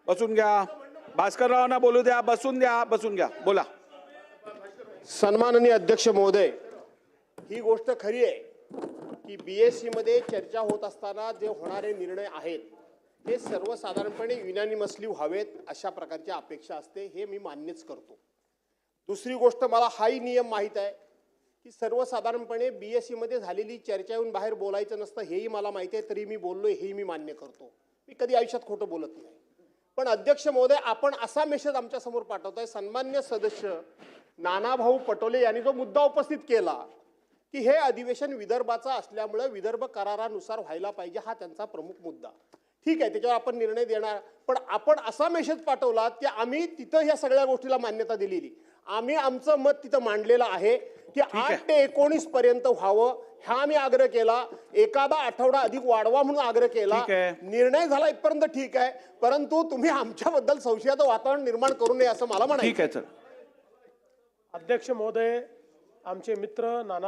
बसून घ्या. भास्कररावांना बोलू द्या. बसून द्या. बसून घ्या. बोला. सन्माननीय अध्यक्ष महोदय, ही गोष्ट खरी आहे की बीएससी मध्ये चर्चा होत असताना जे होणारे निर्णय आहेत ते सर्वसाधारणपणे युनॅनिमसली व्हावेत अशा प्रकारची अपेक्षा असते. हे मी मान्यच करतो. दुसरी गोष्ट, मला हाही नियम माहीत आहे की सर्वसाधारणपणे बीएससी मध्ये झालेली चर्चा येऊन बाहेर बोलायचं नसतं, हेही मला माहिती आहे. तरी मी बोललोय, हेही मी मान्य करतो. मी कधी आयुष्यात खोटं बोलत नाही. पण अध्यक्ष महोदय, आपण असा मेसेज आमच्या समोर पाठवतोय. सन्मान्य सदस्य नानाभाऊ पटोले यांनी जो मुद्दा उपस्थित केला की हे अधिवेशन विदर्भाचा असल्यामुळे विदर्भ करारानुसार व्हायला पाहिजे, हा त्यांचा प्रमुख मुद्दा. ठीक आहे, त्याच्यावर आपण निर्णय देणार. पण आपण असा मेसेज पाठवला की आम्ही तिथं ह्या सगळ्या गोष्टीला मान्यता दिलेली. आम्ही आमचं मत तिथं मांडलेलं आहे की 8 ते 19 पर्यंत व्हावं, हा आम्ही आग्रह केला. एखादा आठवडा अधिक वाढवा म्हणून आग्रह केला. निर्णय झाला इथपर्यंत ठीक आहे, परंतु तुम्ही आमच्याबद्दल संशयाचं वातावरण निर्माण करू नये असं मला म्हणायचं. ठीक आहे. चल. अध्यक्ष महोदय, आमचे मित्र नाना